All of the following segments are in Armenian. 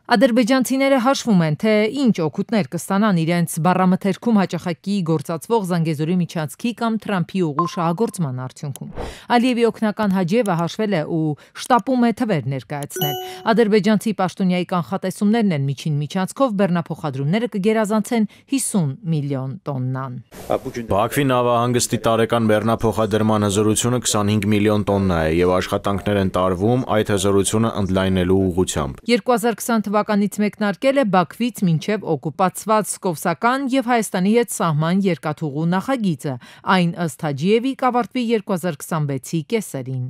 Ադրբեջանցիները հաշվում են, թե ինչ օգուտներ կստանան իրենց բառամթերքում հաճախակի գործածվող Զանգեզուրի միջանցքի կամ Թրամփի ուղու շահագործման արդյունքում։ Ալիևի օգնական Հաջիևը հաշվել է ու շտապում է թվեր ներկայացնել։ Ադրբեջանցի պաշտոնյայի կանխատեսումներն են միջին միջանցքով բեռնափոխադրումները կգերազանցեն 50 միլիոն տոննան։ Բաքվի նավահանգստի տարեկան բեռնափոխադրման հզորությունը 25 միլիոն տոննա է եւ աշխատանքներ են տարվում այդ հզորությունը ընդլայնելու ուղղությամբ։ 2020 թվականից մեկնարկել է Բաքվից մինչև օկուպացված Սկովսական եւ Հայաստանի հետ սահման երկաթուղու նախագիծը։ Այն ըստ Հաջիևի կավարտվի 2026-ի կեսերին։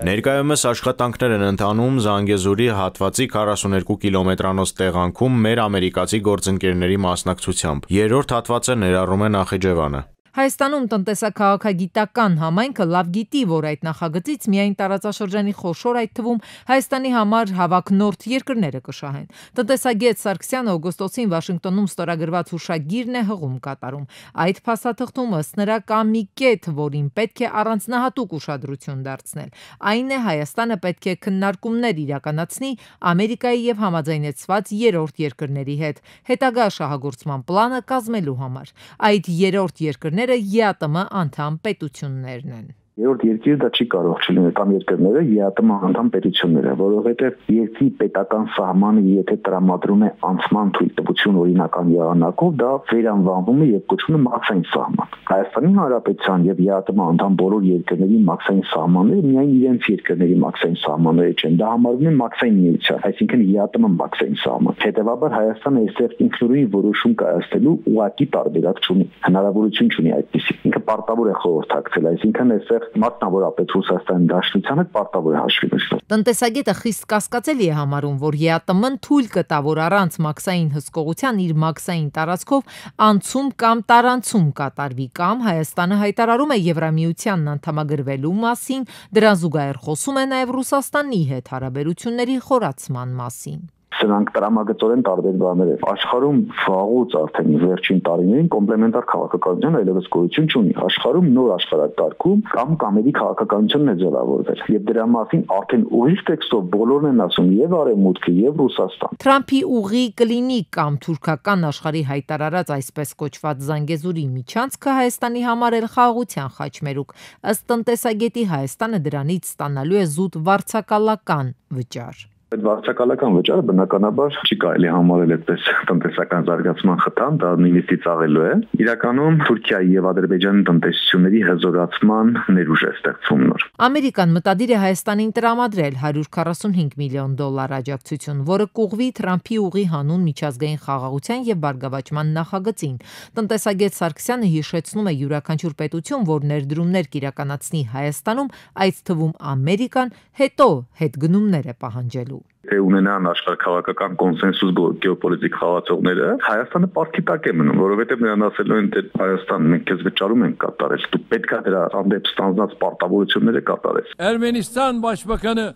Ներկայումս աշխատանքներ են ընթանում Զանգեզուրի հատվածի 42 կիլոմետրանոց տեղանքում մեր ամերիկացի գործընկերների մասնակցությամբ։ Երրորդ հատվածը ներառում է Նախիջևանը։ Հայաստանում տնտեսա-քաղաքագիտական համայնքը լավ գիտի, որ այդ նախագծից միայն տարածաշրջանի խոշոր, այդ թվում Հայաստանի համար հավակնորդ երկրները կշահեն։ Տնտեսագետ Սարգսյանը օգոստոսին Վաշինգտոնում ստորագրված հուշագիրն է հղում կատարում։ Այդ փաստաթղթում ըստ նրա կա մի կետ, որին պետք է առանձնահատուկ ուշադրություն դարձնել։ Այն է Հայաստանը պետք է քննարկումներ իրականացնի Ամերիկայի եւ համաձայնեցված երրորդ երկրների հետ հետագա շահագործման պլանը կազմելու համար։ Այդ երրորդ երկրները ԵԱՏՄ անդամ պետություններն են։ Երրորդ երկիրը դա չի կարող չլինել կամ երկրները ԵԱՏՄ անդամ պետությունները, որովհետև երկրի պետական սահմանը եթե տրամադրում է անցման թույլտվություն օրինական եղանակով, դա վերանվանվում է եւ կոչվում է մաքսային սահման։ Հայաստանի Հանրապետության եւ ԵԱՏՄ անդամ բոլոր երկրների մաքսային սահմանները միայն իրենց երկրների մաքսային սահմանները չեն, դա համարվում է մաքսային միության, այսինքն ԵԱՏՄ մաքսային սահման։ Հետևաբար Հայաստանը այստեղ ինքնուրույն որոշում կայացնելու ուղղակի տարբերակ չունի, հնարավորություն չունի այդպիսի։ Ինքը պարտավոր է խորհրդակցել, այսինքն այստեղ մասնավորապես Ռուսաստանի Դաշնությանը պարտավոր է հաշվի նշել։ Տնտեսագետը խիստ կասկածելի է համարում, որ ԵԱՏՄ-ն թույլ կտա, որ առանց մաքսային հսկողության իր մաքսային տարածքով անցում կամ տարանցում կատարվի, կամ Հայաստանը հայտարարում է Եվրամիությանն անդամագրվելու մասին, դրան զուգահեռ խոսում է նաև Ռուսաստանի հետ հարաբերությունների խորացման մասին։ Սրանք տրամագծորեն տարբեր բաներ են։ Աշխարհում վաղուց արդեն վերջին տարիներին կոմպլեմենտար քաղաքականություն այլևս գոյություն չունի։ Աշխարհում նոր աշխարհակարգում կամ կամերի քաղաքականությունն է ձևավորվել։ Եվ դրա մասին արդեն ուղիղ տեքստով բոլորն են ասում եւ Արևմուտքը եւ Ռուսաստան։ Թրամփի ուղի կլինի կամ թուրքական աշխարհի հայտարարած այսպես կոչված Զանգեզուրի միջանցքը Հայաստանի համար էլ խաղաղության խաչմերուկ։ Ըստ տնտեսագետի Հայաստանը դրանից ստանալու է զուտ վարձակալական վճար։ Այդ վարձակալական վճարը բնականաբար չի կարելի համարել այդպես տնտեսական զարգացման խթան, դա նույնիսկ ծաղելու է։ Իրականում Թուրքիայի եւ Ադրբեջանի տնտեսությունների հզորացման ներուժ է ստեղծվում նոր։ Ամերիկան մտադիր է Հայաստանին տրամադրել $145 միլիոն աջակցություն, որը կուղղվի Թրամփի ուղի հանուն միջազգային խաղաղության եւ բարգավաճման նախագծին։ Տնտեսագետ Սարգսյանը հիշեցնում է յուրաքանչյուր պետություն, որ ներդրումներ կիրականացնի Հայաստանում, այդ թվում Ամերիկան, հետո հետգնումներ է պահանջելու։ Թե ունենան աշխարհքաղաքական կոնսենսուս գեոպոլիտիկ խաղացողները, Հայաստանը պարտքի տակ է մնում, որովհետև նրան ասելու են, թե Հայաստան մենք քեզ վճարում ենք կատարել, դու պետք է դրա հանդեպ ստանձնած պարտավորությունները կատարես։ Ermenistan Başbakanı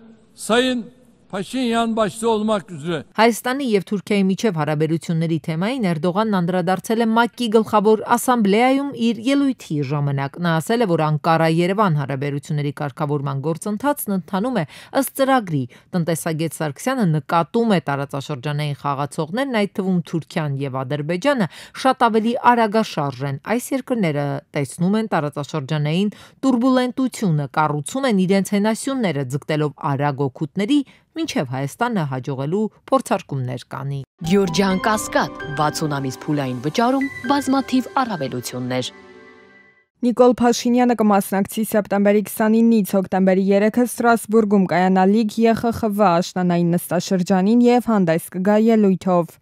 Sayın Paşinyan başta olmak üzere Հայաստանի եւ Թուրքիայի միջև հարաբերությունների թեմային Էրդողանն անդրադարձել է ՄԱԿ-ի գլխավոր ասամբլեայում իր ելույթի ժամանակ։ Նա ասել է, որ Անկարա-Երևան հարաբերությունների կարգավորման գործընթացն ընթանում է ըստ ծրագրի։ Տնտեսագետ Սարգսյանը նկատում է տարածաշրջանային խաղացողներն, այդ թվում Թուրքիան եւ Ադրբեջանը, շատ ավելի արագաշարժ են։ Այս երկրները տեսնում են տարածաշրջանային տուրբուլենտությունը, կառուցում են իրենց հենասյունները, ձգտելով արագ օգուտների, մինչև Հայաստանը հաջողելու փորձարկումներ կանի։ Գյուրջան Կասկադ 60 ամիս փուլային վճարում բազմաթիվ առավելություններ։ Նիկոլ Փաշինյանը կմասնակցի սեպտեմբերի 29-ից հոկտեմբերի 3-ը Ստրասբուրգում կայանալիք ԵԽԽՎ աշնանային նստաշրջանին եւ հանդես կգա ելույթով։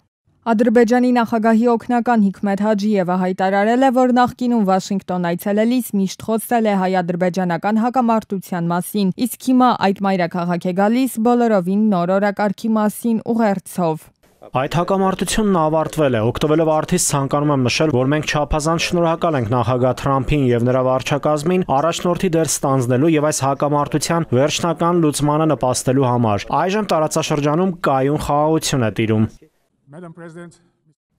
Ադրբեջանի նախագահի օգնական Հիկմետ Հաջիևը հայտարարել է, որ նախկինում Վաշինգտոն այցելելիս միշտ խոսել է հայ-ադրբեջանական հակամարտության մասին, իսկ հիմա այդ մայրաքաղաք է գալիս բոլորովին նոր օրակարգի մասին ուղերձով։ Այդ հակամարտությունն ավարտվել է, օգտվելով արդից ցանկանում եմ նշել, որ մենք չափազանց շնորհակալ ենք նախագահ Թրամփին եւ նրա վարչակազմին առաջնորդի դեր ստանձնելու եւ այս հակամարտության վերջնական լուծմանը նպաստելու համար։ Այժմ տարածաշրջանում կայուն խաղաղություն է տիրում։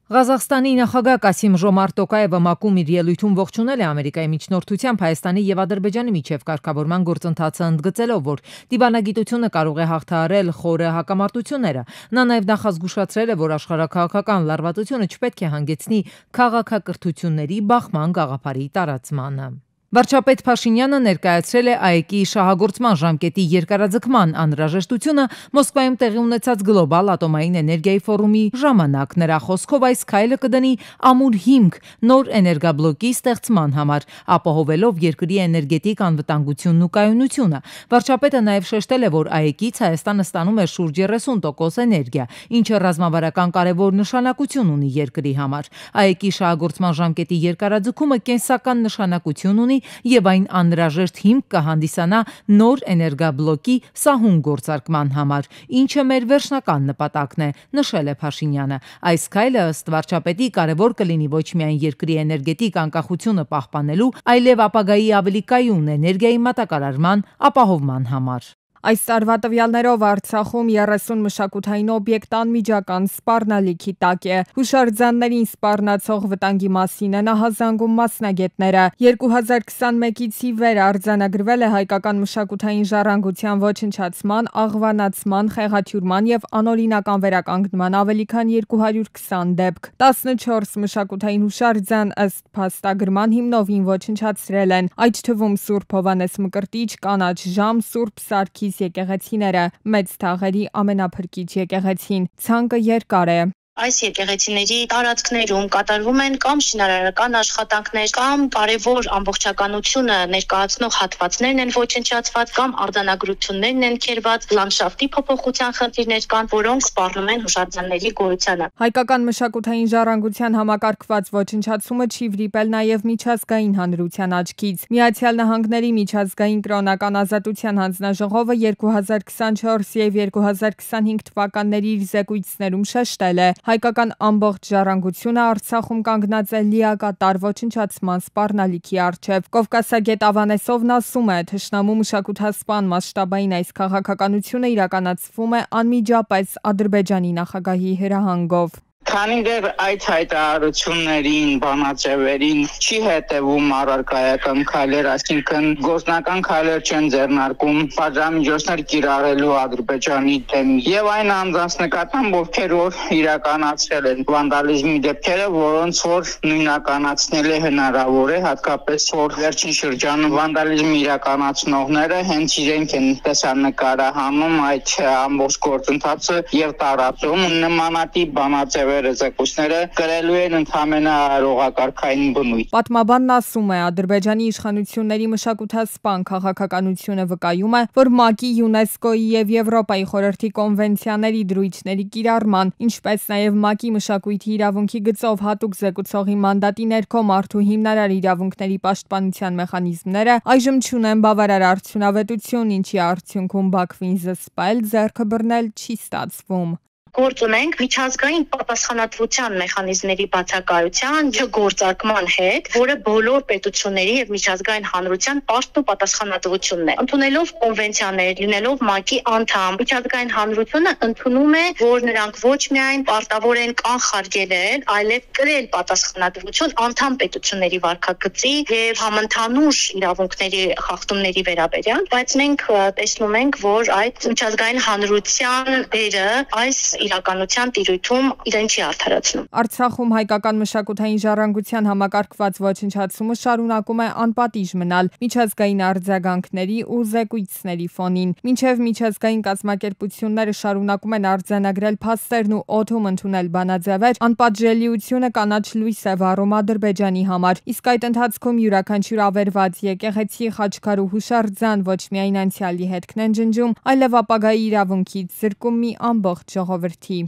Ղազախստանի նախագահ Կասիմ Ժոմարտ Տոկաևը ՄԱԿ-ում իր ելույթում ողջունել է Ամերիկայի միջնորդությամբ Հայաստանի եւ Ադրբեջանի միջև կարգավորման գործընթացը ընդգծելով, որ դիվանագիտությունը կարող է հաղթահարել խորը հակամարտությունները։ Նա նաեւ նախազգուշացրել է, որ աշխարհաքաղաքական լարվածությունը չպետք է հանգեցնի քաղաքակրթությունների բախման գաղափարի տարածմանը։ Վարչապետ Փաշինյանը ներկայացրել է ԱԵԿ-ի շահագործման ժամկետի երկարաձգման անհրաժեշտությունը Մոսկվայում տեղի ունեցած գլոբալ ատոմային էներգիայի ֆորումի ժամանակ։ Նրա խոսքով այս քայլը կդնի ամուր հիմք նոր էներգաբլոկի ստեղծման համար, ապահովելով երկրի էներգետիկ անվտանգությունն ու կայունությունը։ Վարչապետը նաև շեշտել է, որ ԱԵԿ-ից Հայաստանը ստանում է շուրջ 30% էներգիա, ինչը ռազմավարական կարևոր նշանակություն ունի երկրի համար։ ԱԵԿ-ի շահագործման ժամկետի երկարաձգումը կենսական նշանակություն ունի եւ այն անհրաժեշտ հիմք կհանդիսանա նոր էներգաբլոկի սահուն գործարկման համար, ինչը մեր վերջնական նպատակն է, նշել է Փաշինյանը։ Այս քայլը ըստ վարչապետի կարևոր կլինի ոչ միայն երկրի էներգետիկ անկախությունը պահպանելու, այլև ապագայի ավելի կայուն էներգիայի մատակարարման ապահովման համար։ Այս տարվա տվյալներով Արցախում 30 մշակութային օբյեկտ անմիջական սպառնալիքի տակ է։ Հուշարձաններին սպառնացող վտանգի մասին են ահազանգում մասնագետները։ 2021-ից ի վեր արձանագրվել է հայկական մշակութային ժառանգության ոչնչացման, աղվանացման, խեղաթյուրման եւ անօրինական վերականգնման ավելի քան 220 դեպք։ 14 մշակութային հուշարձան ըստ փաստագրման հիմնովին ոչնչացրել են, այդ թվում Սուրբ Հովհաննես Մկրտիչ, Կանաչ Ժամ, Սուրբ Սարգիս եկեղեցիները, Մեծ Թաղերի ամենափրկիչ եկեղեցին։ Ցանկը երկար է։ Այս եկեղեցիների տարածքներում կատարվում են կամ շինարարական աշխատանքներ, կամ կարևոր ամբողջականությունը ներկայացնող հատվածներն են ոչնչացված, կամ արձանագրություններն են քերված, լանդշաֆտի փոփոխության խնդիրներ կան, որոնք սպառնում են հուշարձանների գոյությանը։ Հայկական մշակութային ժառանգության համակարգված ոչնչացումը չի վրիպել նաև միջազգային հանրության աչքից։ Միացյալ Նահանգների միջազգային կրոնական ազատության հանձնաժողովը 2024 եւ 2025 թվականների իր զեկույցներում շեշտել է. հայկական ամբողջ ժառանգությունը Արցախում կանգնած է լիակատար ոչնչացման սպառնալիքի առջև։ Կովկասագետ Ավանեսովն ասում է, թշնամու մշակութասպան մասշտաբային այս քաղաքականությունը իրականացվում է անմիջապես Ադրբեջանի նախագահի հրահանգով։ Քանի դեռ այդ հայտարարություններին, բանաձևերին չի հետևում առարկայական քայլեր, այսինքն գործնական քայլեր չեն ձեռնարկում պատժամիջոցներ կիրառելու Ադրբեջանի դեմ եւ այն անձանց նկատմամբ, ովքեր որ իրականացրել են վանդալիզմի դեպքերը, որոնց որ նույնականացնել է հնարավոր է, հատկապես որ վերջին շրջանում վանդալիզմ իրականացնողները հենց իրենք են տեսանկարահանում այդ ամբողջ գործընթացը եւ տարածում նմանատիպ բանաձևեր զեկույցները կրելու են ընդհանրապես ռողակարգային բնույթ։ Պատմաբանն ասում է, Ադրբեջանի իշխանությունների մշակութասպան քաղաքականությունը վկայում է, որ ՄԱԿ-ի, ՅՈՒՆԵՍԿՕ-ի եւ Եվրոպայի խորհրդի կոնվենցիաների դրույթների կիրառման, ինչպես նաեւ ՄԱԿ-ի մշակույթի իրավունքի գծով հատուկ զեկուցողի մանդատի ներքո մարդու հիմնարար իրավունքների պաշտպանության մեխանիզմները այժմ չունեն բավարար արդյունավետություն, ինչի արդյունքում Բաքվին զսպել, ձեռքը բռնել չի ստացվում։ Գործ ունենք միջազգային պատասխանատվության մեխանիզմների բացակայության չգործարկման հետ, որը բոլոր պետությունների եւ միջազգային հանրության պարտն ու պատասխանատվությունն է։ Ընդունելով կոնվենցիաներ, լինելով ՄԱԿ-ի անդամ, միջազգային հանրությունը ընդունում է, որ նրանք ոչ միայն պարտավոր են կանխարգելել, այլև կրել պատասխանատվություն անդամ պետությունների վարքագծի եւ համընդհանուր իրավունքների խախտումների վերաբերյալ, բայց մենք տեսնում ենք, որ այդ միջազգային հանրության դերը այս իրականության տիրույթում իրեն չի արդարացնում։ Արցախում հայկական մշակութային ժառանգության համակարգված ոչնչացումը շարունակում է անպատիժ մնալ միջազգային արձագանքների ու զեկույցների ֆոնին։ Մինչև միջազգային կազմակերպությունները շարունակում են արձանագրել փաստերն ու օդում ընդունել բանաձևեր, անպատժելիությունը կանաչ լույս է վառում Ադրբեջանի համար, իսկ այդ ընթացքում յուրաքանչյուր ավերված եկեղեցի, խաչքար ու հուշարձան ոչ միայն անցյալի հետքն են ջնջում, այլև ապագայի իրավունքից զրկում մի ամբողջ ժողովրդի։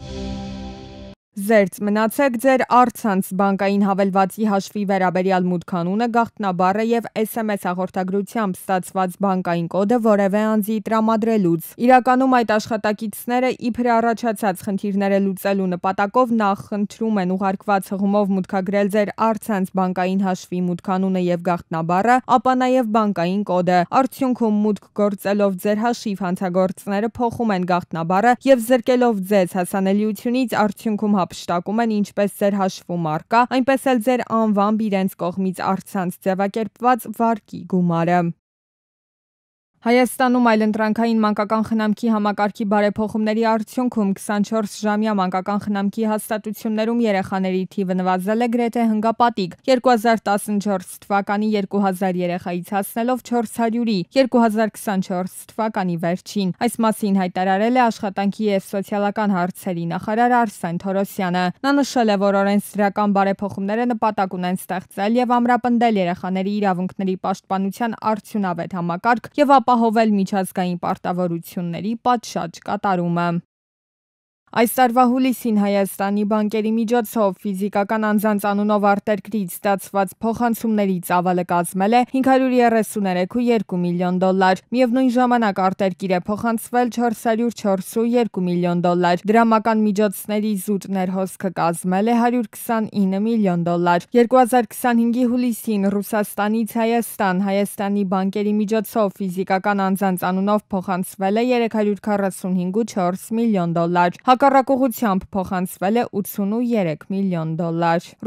Զերծ մնացեք ձեր առցանց բանկային հավելվածի հաշվի վերաբերյալ մուտքանունը, գաղտնաբառը եւ SMS հաղորդագրությամբ ստացված բանկային կոդը որևէ անձի տրամադրելուց։ Իրականում այդ աշխատակիցները իբր առաջացած խնդիրները լուծելու նպատակով նախ խնդրում են ուղարկված հղումով մուտքագրել ձեր առցանց բանկային հաշվի մուտքանունը եւ գաղտնաբառը, ապա նաեւ բանկային կոդը։ Արդյունքում մուտք գործելով ձեր հաշիվ հանցագործները փոխում են գաղտնաբառը եւ զրկելով ձեզ հասանելիությունից արդյունքում հապշտակում են ինչպես ձեր հաշվում առկա, այնպես էլ ձեր անվամբ իրենց կողմից առցանց ձևակերպված վարկի գումարը։ Հայաստանում այլընտրանքային մանկական խնամքի համակարգի բարեփոխումների արդյունքում 24-ժամյա մանկական խնամքի հաստատություններում երեխաների թիվը նվազել է գրեթե հնգապատիկ 2014 թվականի 2000 երեխայից հասնելով 400-ի 2024 թվականի վերջին։ Այս մասին հայտարարել է Աշխատանքի և սոցիալական հարցերի նախարար Արսեն Թորոսյանը։ Նա նշել է, որ օրենսդրական բարեփոխումները նպատակ ունեն ստեղծել և ամրապնդել երեխաների իրավունքների պաշտպանության արդյունավետ համակարգ և ապահովել միջազգային պարտավորությունների պատշաճ կատարումը։ Այս տարվա հուլիսին Հայաստանի բանկերի միջոցով ֆիզիկական անձանց անունով արտերկրից ստացված փոխանցումների ծավալը կազմել է $533.2 միլիոն։ Միևնույն ժամանակ արտերկիր է փոխանցվել $404.2 միլիոն։ Դրամական միջոցների զուտ ներհոսքը կազմել է $129 միլիոն։ 2025-ի հուլիսին Ռուսաստանից Հայաստան Հայաստանի բանկերի միջոցով ֆիզիկական անձանց անունով փոխանցվել է $345.4 միլիոն։ Հակառակ փոխանցվել է $83 միլիոն։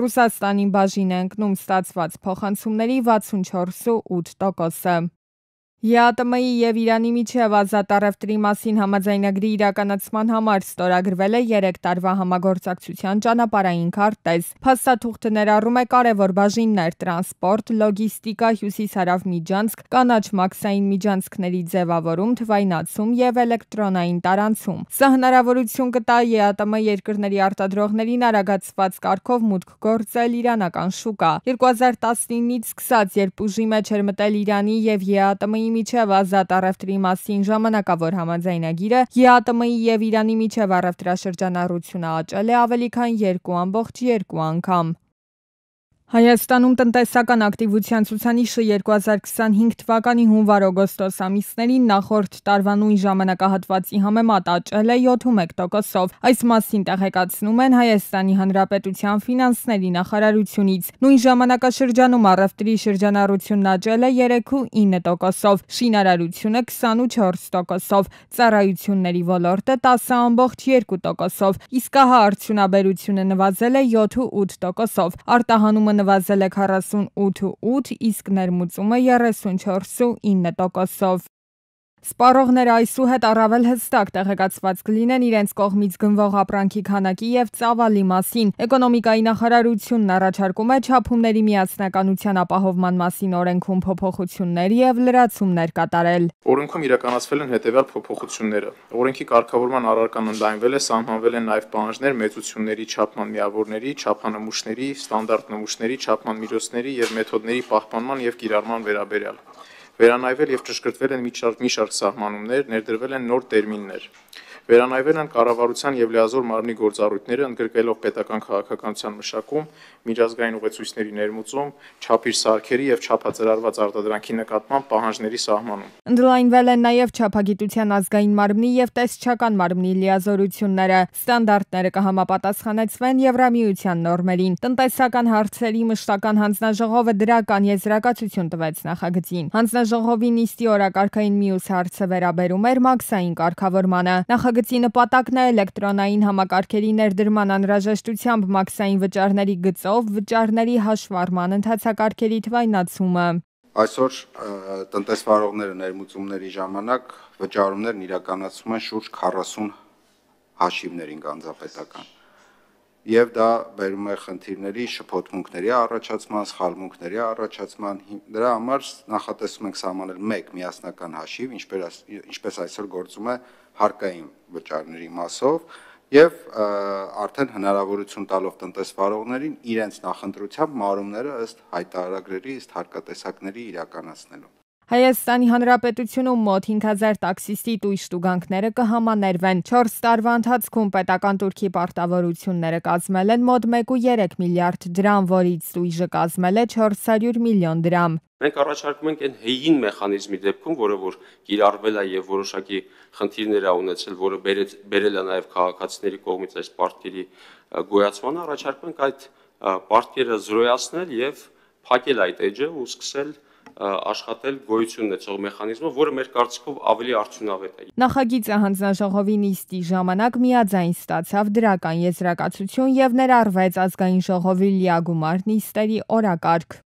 Ռուսաստանին բաժին է ընկնում ստացված փոխանցումների 64.8%-ը։ ԵԱՏՄ-ի և Իրանի միջև ազատ առևտրի մասին համաձայնագրի իրականացման համար ստորագրվել է 3 տարվա համագործակցության ճանապարհային քարտեզ։ Փաստաթուղթը ներառում է կարևոր բաժիններ՝ տրանսպորտ, լոգիստիկա, հյուսիս-հարավ միջանցք, կանաչ մաքսային միջանցքների ձևավորում, թվայնացում և էլեկտրոնային տարանցում։ Սա հնարավորություն կտա ԵԱՏՄ երկրների արտադրողներին արագացված կարգով մուտք գործել իրանական շուկա։ 2019-ից սկսած, երբ ուժի մեջ էր մտել Իրանի և ԵԱՏՄ-ի միջև ազատ առևտրի մասին ժամանակավոր համաձայնագիրը, ԵԱՏՄ-ի և Իրանի միջև առևտրաշրջանառությունը աճել է ավելի քան 2.2 անգամ։ Հայաստանում տնտեսական ակտիվության ցուցանիշը 2025 թվականի հունվար-օգոստոս ամիսներին նախորդ տարվա նույն ժամանակահատվածի համեմատ աճել է 7.1%-ով։ Այս մասին տեղեկացնում են Հայաստանի Հանրապետության ֆինանսների նախարարությունից։ Նույն ժամանակաշրջանում առևտրի շրջանառությունն աճել է 3.9%-ով, շինարարությունը 24%-ով, ծառայությունների ոլորտը 10.2%-ով, իսկ արդյունաբերությունը նվազել է 7.8%-ով, արտահանումը նվազել է 48.8%, իսկ ներմուծումը 34.9%-ով։ Սպառողները այսուհետ առավել հստակ տեղեկացված կլինեն իրենց կողմից գնվող ապրանքի քանակի և ծավալի մասին։ Էկոնոմիկայի նախարարությունն առաջարկում է չափումների միասնականության ապահովման մասին օրենքում փոփոխություններ և լրացումներ կատարել։ Օրենքում իրականացվել են հետևյալ փոփոխությունները։ Օրենքի կարգավորման առարկան ընդլայնվել է, սահմանվել են նաև պահանջներ մեծությունների, չափման միավորների, չափանմուշների, ստանդարտ նմուշների, չափման միջոցների և մեթոդների պահպանման և կիրառման վերաբերյալ։ Վերանայվել և ճշգրտվել են մի շարք սահմանումներ, ներդրվել են նոր տերմիններ։ Վերանայվել են կառավարության և լիազոր մարմնի գործառույթները, ընդգրկելով պետական քաղաքականության մշակում, միջազգային ուղեցույցների ներմուծում, չափիր սարքերի և չափածրարված արտադրանքի նկատմամբ պահանջների սահմանում։ Ընդլայնվել են նաև չափագիտության ազգային մարմնի և տեսչական մարմնի լիազորությունները։ Ստանդարտները կհամապատասխանեցվեն Եվրամիության նորմերին։ Տնտեսական հարցերի մշտական հանձնաժողովը դրական եզրակացություն տվեց նախագծին։ Հանձնաժողովի նիստի օրակարգային մյուս հարցը վերաբերում էր մաքսային կարգավորմանը։ Նախագծի նպատակն է էլեկտրոնային համակարգերի ներդրման անհրաժեշտությամբ մաքսային վճարների գծով վճարների հաշվառման ընթացակարգերի թվայնացումը։ Այսօր տնտեսվարողները ներմուծումների ժամանակ վճարումներն իրականացվում են շուրջ 40 հաշիվներին գանձապետական։ Եվ դա բերում է խնդիրների, շփոթմունքների առաջացման, սխալմունքների առաջացման։ Դրա համար նախատեսում ենք սահմանել մեկ միասնական հաշիվ, ինչպես այսօր գործում է հարկային վճարների մասով, եւ արդեն հնարավորություն տալով տնտեսվարողներին իրենց նախընտրությամբ մարումները ըստ հայտարարագրերի, ըստ հարկատեսակների իրականացնելու։ Հայաստանի Հանրապետությունում մոտ 5000 տաքսիստի տույժ տուգանքները կհամաներվեն։ 4 տարվա ընթացքում պետական տուրքի պարտավորությունները կազմել են մոտ 1.3 միլիարդ դրամ, որից տույժը կազմել է 400 միլիոն դրամ։ Մենք առաջարկում ենք այն հեյին մեխանիզմի դեպքում, որը որ կիրառվել է եւ որոշակի խնդիրներ է ունեցել, որը բերել է նաեւ քաղաքացիների կողմից այս պարտքերի գոյացմանը, առաջարկում ենք այդ պարտքերը զրոյացնել եւ փակել այդ էջը ու սկսել աշխատել գոյություն ունեցող մեխանիզմը, որը մեր կարծիքով ավելի արդյունավետ է։ Նախագիծը հանձնաժողովի նիստի ժամանակ միաձայն ստացավ դրական եզրակացություն եւ ներառվեց ազգային ժողովի լիագումար նիստերի օրակարգ։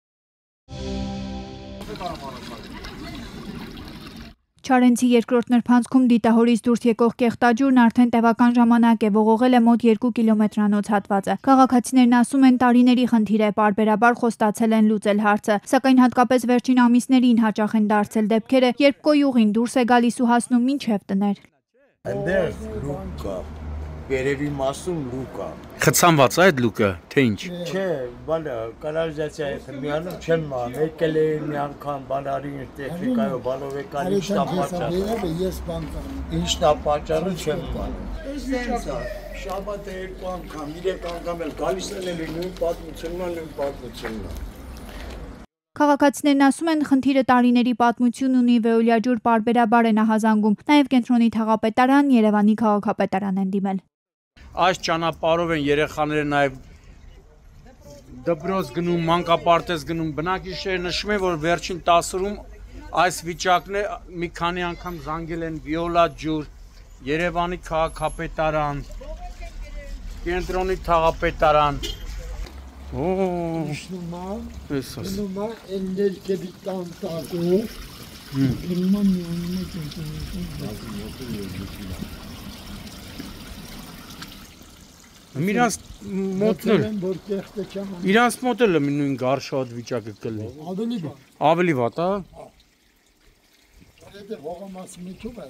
Չարենցի երկրորդ նրբանցքում դիտահորից դուրս եկող կեղտաջուրն արդեն տևական ժամանակ է ողողել է մոտ 2 կիլոմետրանոց հատվածը։ Քաղաքացիներն ասում են տարիների խնդիր է, պարբերաբար խոստացել են լուծել հարցը, սակայն հատկապես վերջին ամիսներին հաճախ են դարձել դեպքերը, երբ կոյուղին դուրս է գալիս ու հասնում մինչև տներ։ Այնտեղ լուկ կա, վերևի մասում լուկ կա։ Խցանված է այդ լուկը, թե ինչ։ Չէ, բանը կանալիզացիա հետ միանում չեմ ման, եկել է մի անգամ բանարի տեխնիկայով բանով եկան ինչն է պատճառը։ Ես բան կան։ Ինչն է պատճառը չեմ ման։ Սենց է, շաբաթը 2 անգամ, 3 անգամ էլ գալիս են էլի նույն պատմությունն է։ Քաղաքացիներն ասում են, խնդիրը տարիների պատմություն ունի, Վեոլիաջուր պարբերաբար է նախազանգում, նաև կենտրոնի թաղապետարան, Երևանի քաղաքապետարան են դիմել։ Այս ճանապարհով են երեխաները նաև դպրոց գնում, մանկապարտեզ գնում, բնակիչները նշում են, որ վերջին 10 օրում այս վիճակն է, մի քանի անգամ զանգել են Վեոլիաջուր, Երևանի քաղաքապետարան, կենտրոնի թաղապետարան։ Նշնումա, էնդեր կեպի տանտակով, իրման միանում է իրանց մոտել է նույն գարշատ վիճակը կլի։ Ավելի վատ, հա։ Եթե հողամասի միջով է։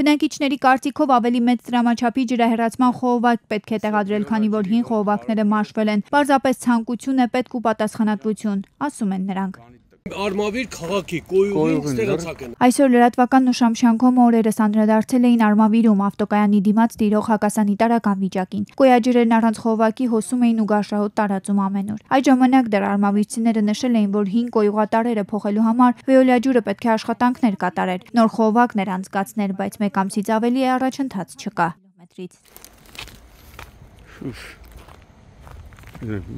Բնակիչների կարծիքով ավելի մեծ դրամաչափի ջրահեռացման խողովակ պետք է տեղադրել, քանի որ հին խողովակները մաշվել են։ Պարզապես ցանկություն է պետք ու պատասխանատվություն, ասում են նրանք։ Արմավիր քաղաքի կոյուղին ստեղծական։ Այսօր լրատվական նշամշանքում օրերս անդրադարձել էին Արմավիրում ավտոկայանի դիմաց տիրող հակասանիտարական վիճակին։ Կոյաջրերն առանց խողովակի հոսում էին ու գարշահոտ տարածում ամենուր։ Այդ ժամանակ դեռ արմավիրցիները նշել էին, որ հին կոյուղատարերը փոխելու համար Վեոլիաջուրը պետք է աշխատանքներ կատարեր, նոր խողովակներ անցկացներ, բայց մեկ ամսից ավելի է առաջընթաց չկա։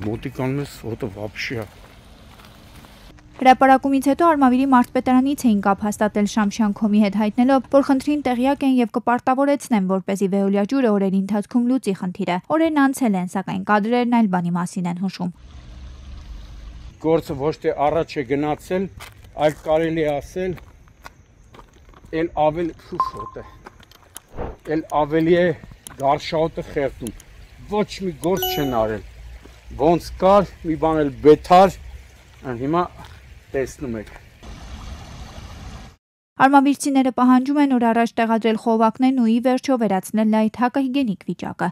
Մոտիկանս հոտը վաբշիա։ Հրապարակումից հետո Արմավիրի մարզպետարանից էին կապ հաստատել Շամշյանքոմի հետ, հայտնելով, որ խնդրին տեղյակ են եւ կպարտավորեցնեն, որպեսզի Վեոլիաջուրը օրերի ընթացքում լուծի խնդիրը։ Օրերն անցել են, սակայն կադրերն այլ բանի մասին են հուշում։ Գործը ոչ թե առաջ է գնացել, այլ կարելի է ասել, էլ ավելի է գարշահոտը խեղդում։ Ոչ մի գործ չեն արել։ Ոնց կար, մի բան էլ բեթար, հիմա տեսնում եք։ Արմավիրցիները պահանջում են օր առաջ տեղադրել խողովակներն ու ի վերջո վերացնել այդ հակահիգենիկ վիճակը։